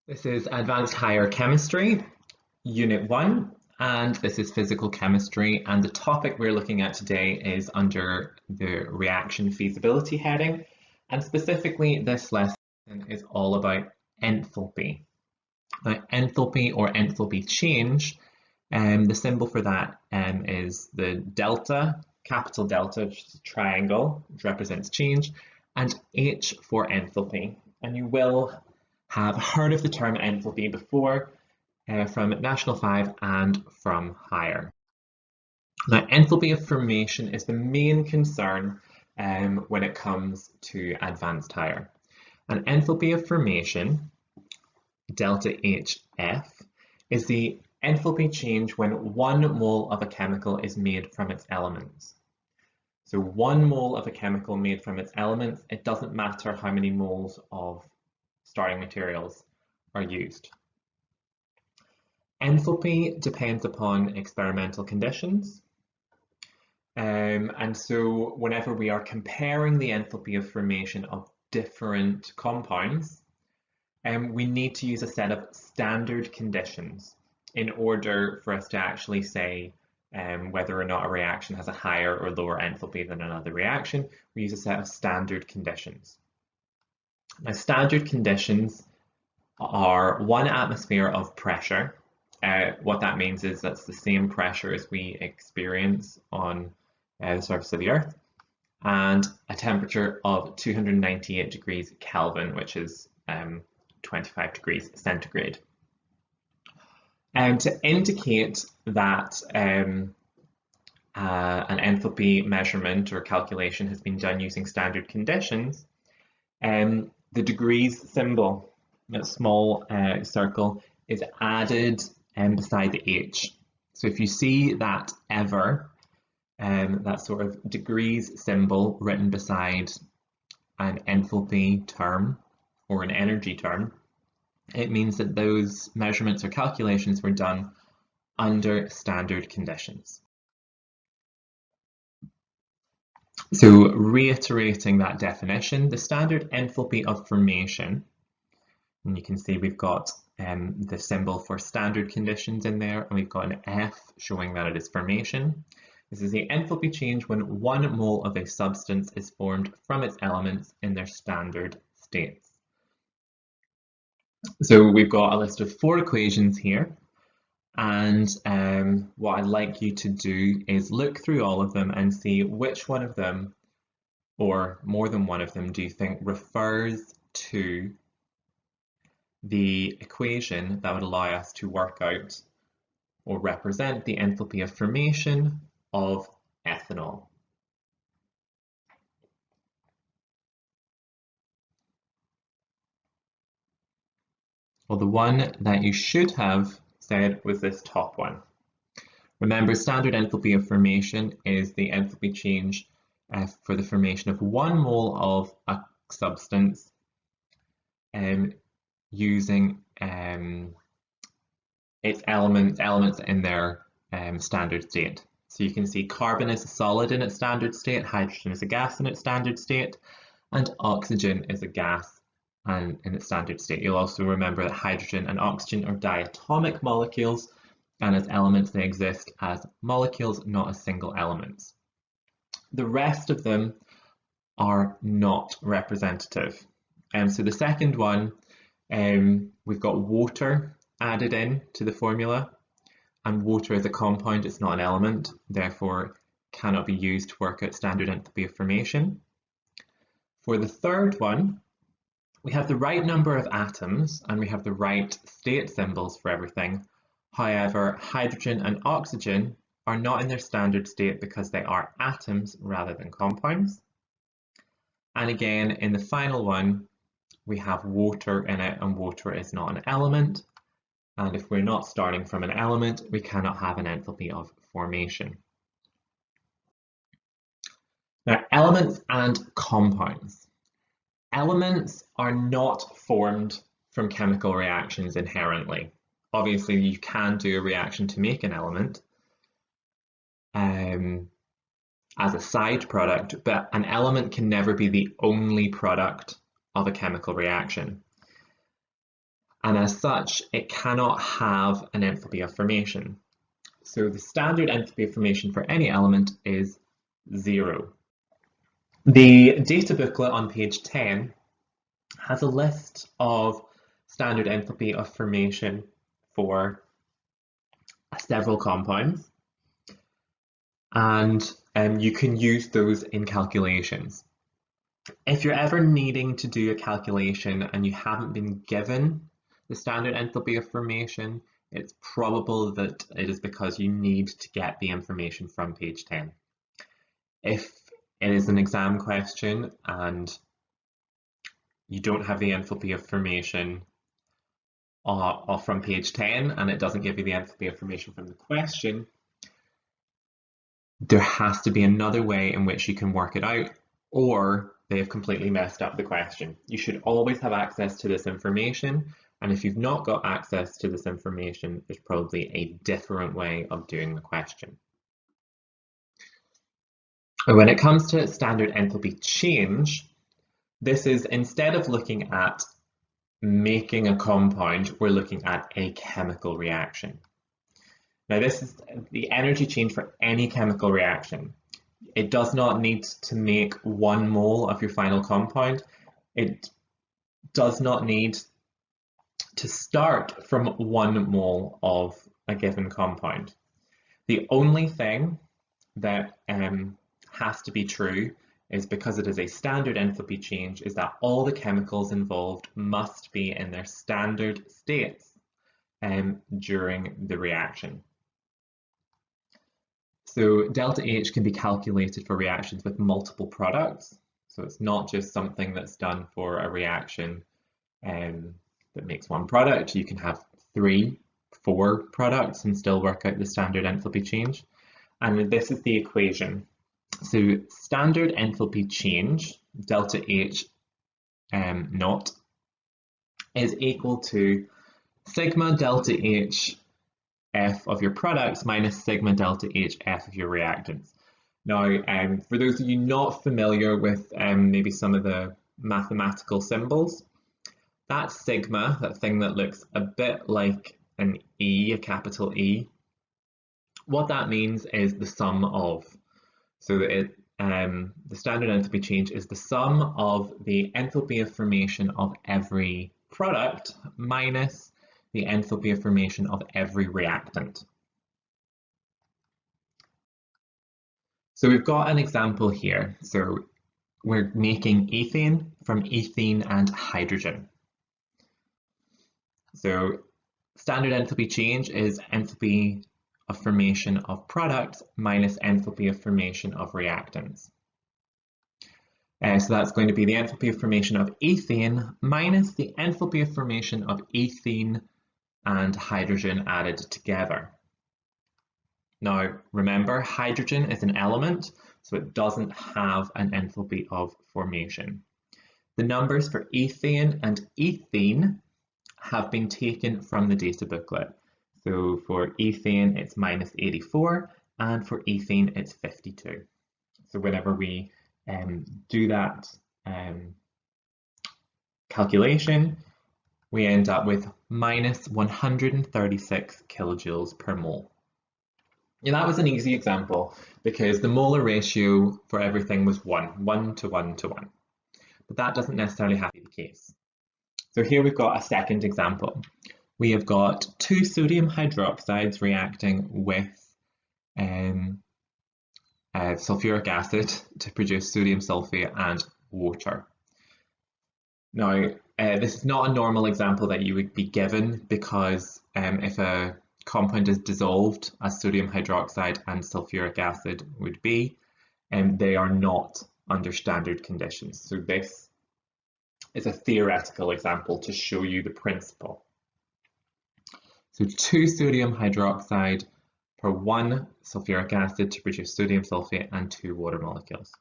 This is Advanced Higher Chemistry, Unit 1, and this is Physical Chemistry, and the topic we're looking at today is under the Reaction Feasibility heading, and specifically this lesson is all about enthalpy. Now, enthalpy or enthalpy change, the symbol for that is the delta, capital delta, which is a triangle, which represents change, and H for enthalpy. And you will have heard of the term enthalpy before from National 5 and from higher. Now, enthalpy of formation is the main concern when it comes to advanced higher. And enthalpy of formation, delta HF, is the enthalpy change when 1 mole of a chemical is made from its elements. So 1 mole of a chemical made from its elements, it doesn't matter how many moles of starting materials are used. Enthalpy depends upon experimental conditions. And so whenever we are comparing the enthalpy of formation of different compounds, we need to use a set of standard conditions in order for us to actually say whether or not a reaction has a higher or lower enthalpy than another reaction. We use a set of standard conditions. Now, standard conditions are 1 atmosphere of pressure. What that means is that's the same pressure as we experience on the surface of the Earth, and a temperature of 298 degrees Kelvin, which is 25 degrees centigrade. And to indicate that an enthalpy measurement or calculation has been done using standard conditions, the degrees symbol, that small circle, is added beside the H. So if you see that ever, that sort of degrees symbol written beside an enthalpy term or an energy term, it means that those measurements or calculations were done under standard conditions. So reiterating that definition, the standard enthalpy of formation, and you can see we've got the symbol for standard conditions in there, and we've got an F showing that it is formation. This is the enthalpy change when 1 mole of a substance is formed from its elements in their standard states. So we've got a list of 4 equations here, and what I'd like you to do is look through all of them and see which one of them, or more than one of them, do you think refers to the equation that would allow us to work out or represent the enthalpy of formation of ethanol. Well, the one that you should have said was this top one. Remember, standard enthalpy of formation is the enthalpy change for the formation of 1 mole of a substance using its elements in their standard state. So you can see carbon is a solid in its standard state, hydrogen is a gas in its standard state, and oxygen is a gas in its standard state. You'll also remember that hydrogen and oxygen are diatomic molecules, and as elements they exist as molecules, not as single elements. The rest of them are not representative. So the second one, we've got water added in to the formula, and water is a compound, it's not an element, therefore cannot be used to work out standard enthalpy of formation. For the third one, we have the right number of atoms and we have the right state symbols for everything. However, hydrogen and oxygen are not in their standard state because they are atoms rather than compounds. And again, in the final one, we have water in it, and water is not an element. And if we're not starting from an element, we cannot have an enthalpy of formation. Now, elements and compounds. Elements are not formed from chemical reactions inherently. Obviously, you can do a reaction to make an element as a side product, but an element can never be the only product of a chemical reaction. and as such, it cannot have an enthalpy of formation. So the standard enthalpy of formation for any element is 0. The data booklet on page 10 has a list of standard enthalpy of formation for several compounds, and you can use those in calculations. If you're ever needing to do a calculation and you haven't been given the standard enthalpy of formation, it's probable that it is because you need to get the information from page 10. If it is an exam question and you don't have the enthalpy of formation from page 10 and it doesn't give you the enthalpy of formation from the question, there has to be another way in which you can work it out, or they have completely messed up the question. You should always have access to this information, and if you've not got access to this information, there's probably a different way of doing the question. When it comes to standard enthalpy change, this is, instead of looking at making a compound, we're looking at a chemical reaction. Now, this is the energy change for any chemical reaction. It does not need to make 1 mole of your final compound. It does not need to start from 1 mole of a given compound. The only thing that has to be true is, because it is a standard enthalpy change, is that all the chemicals involved must be in their standard states during the reaction. So delta H can be calculated for reactions with multiple products. So it's not just something that's done for a reaction that makes 1 product. You can have 3, 4 products and still work out the standard enthalpy change. And this is the equation. So standard enthalpy change, delta H naught, is equal to sigma delta H F of your products minus sigma delta H F of your reactants. Now, for those of you not familiar with maybe some of the mathematical symbols, that sigma, that thing that looks a bit like an E, a capital E, what that means is the sum of. So the standard enthalpy change is the sum of the enthalpy of formation of every product minus the enthalpy of formation of every reactant. So we've got an example here. So we're making ethane from ethene and hydrogen. So standard enthalpy change is enthalpy of formation of products minus enthalpy of formation of reactants. So that's going to be the enthalpy of formation of ethane minus the enthalpy of formation of ethene and hydrogen added together. Now, remember, hydrogen is an element, so it doesn't have an enthalpy of formation. The numbers for ethane and ethene have been taken from the data booklet. So for ethane, it's minus 84, and for ethene, it's 52. So whenever we do that calculation, we end up with minus 136 kilojoules per mole. And that was an easy example because the molar ratio for everything was 1 to 1 to 1. But that doesn't necessarily have to be the case. So here we've got a second example. We have got 2 sodium hydroxides reacting with sulfuric acid to produce sodium sulfate and water. Now, this is not a normal example that you would be given because if a compound is dissolved as sodium hydroxide and sulfuric acid would be, they are not under standard conditions. So this is a theoretical example to show you the principle. So 2 sodium hydroxide per 1 sulfuric acid to produce sodium sulfate and 2 water molecules.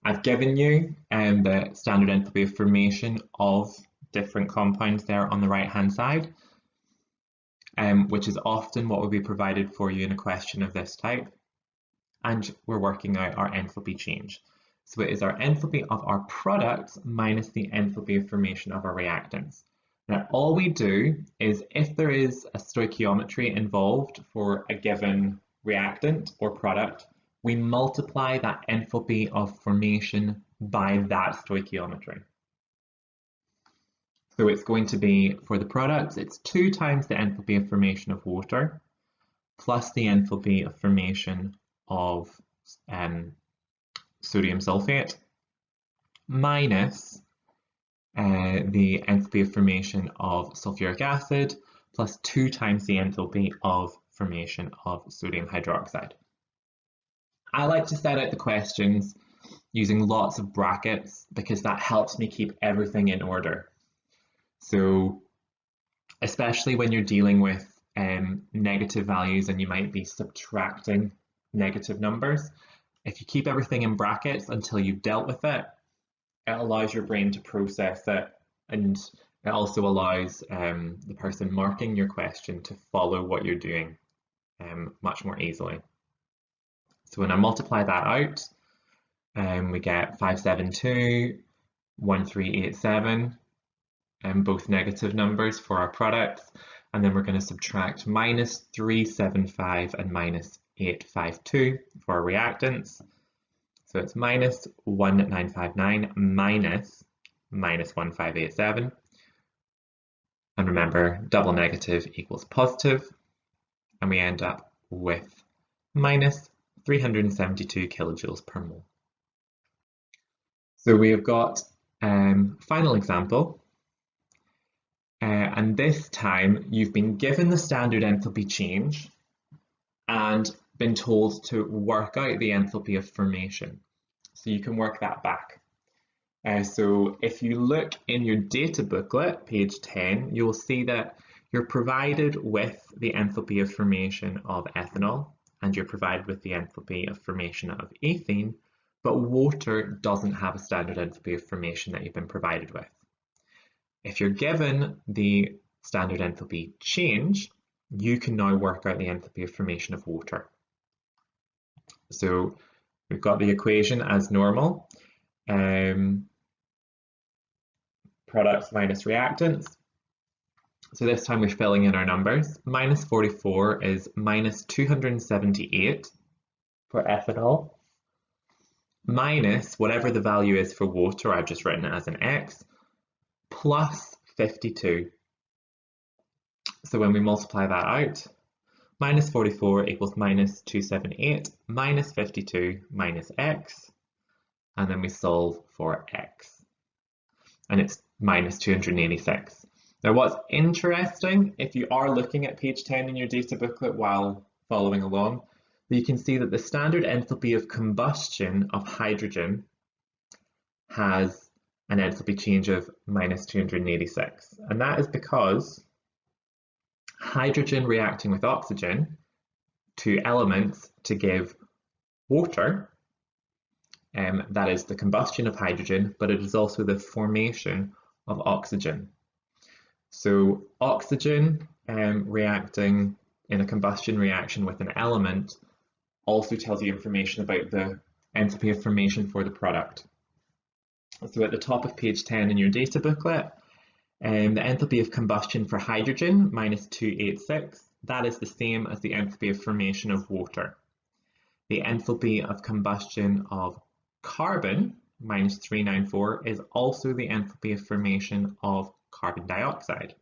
I've given you the standard enthalpy of formation of different compounds there on the right hand side, which is often what will be provided for you in a question of this type. And we're working out our enthalpy change. So it is our enthalpy of our products minus the enthalpy of formation of our reactants. Now, all we do is if there is a stoichiometry involved for a given reactant or product, we multiply that enthalpy of formation by that stoichiometry. So it's going to be, for the products, it's 2 times the enthalpy of formation of water plus the enthalpy of formation of sodium sulfate minus the enthalpy of formation of sulfuric acid plus 2 times the enthalpy of formation of sodium hydroxide. I like to set out the questions using lots of brackets because that helps me keep everything in order. So especially when you're dealing with negative values and you might be subtracting negative numbers, if you keep everything in brackets until you've dealt with it, it allows your brain to process it, and it also allows the person marking your question to follow what you're doing much more easily. So when I multiply that out, we get 572, 1387, both negative numbers for our products, and then we're going to subtract minus 375 and minus 852 for our reactants. So it's minus 1959 minus 1587. And remember, double negative equals positive, and we end up with minus 372 kilojoules per mole. So we have got final example. And this time you've been given the standard enthalpy change and been told to work out the enthalpy of formation. So you can work that back. So if you look in your data booklet, page 10, you'll see that you're provided with the enthalpy of formation of ethanol and you're provided with the enthalpy of formation of ethene, but water doesn't have a standard enthalpy of formation that you've been provided with. If you're given the standard enthalpy change, you can now work out the enthalpy of formation of water. So we've got the equation as normal, products minus reactants. So this time we're filling in our numbers. Minus 44 is minus 278 for ethanol, minus whatever the value is for water, I've just written it as an X, plus 52. So when we multiply that out, minus 44 equals minus 278 minus 52 minus X, and then we solve for X, and it's minus 286. Now what's interesting, if you are looking at page 10 in your data booklet while following along, you can see that the standard enthalpy of combustion of hydrogen has an enthalpy change of minus 286, and that is because hydrogen reacting with oxygen, 2 elements to give water, that is the combustion of hydrogen, but it is also the formation of oxygen. So oxygen reacting in a combustion reaction with an element also tells you information about the enthalpy of formation for the product. So at the top of page 10 in your data booklet, the enthalpy of combustion for hydrogen, minus 286, that is the same as the enthalpy of formation of water. The enthalpy of combustion of carbon, minus 394, is also the enthalpy of formation of carbon dioxide.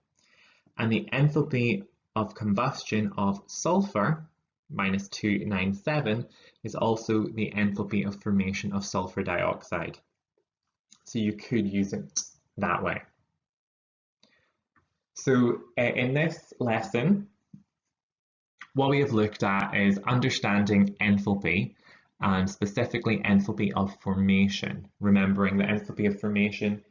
And the enthalpy of combustion of sulfur, minus 297, is also the enthalpy of formation of sulfur dioxide. So you could use it that way. So in this lesson, what we have looked at is understanding enthalpy, and specifically enthalpy of formation. Remembering that enthalpy of formation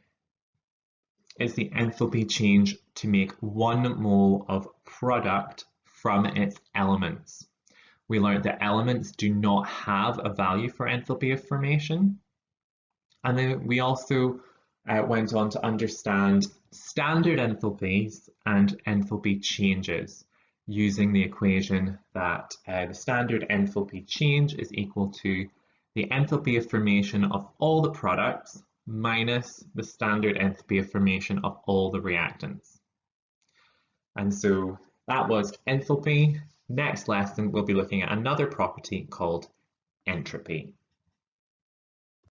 is the enthalpy change to make 1 mole of product from its elements. We learned that elements do not have a value for enthalpy of formation. And then we also went on to understand standard enthalpies and enthalpy changes using the equation that the standard enthalpy change is equal to the enthalpy of formation of all the products minus the standard enthalpy of formation of all the reactants. And so that was enthalpy. Next lesson, we'll be looking at another property called entropy.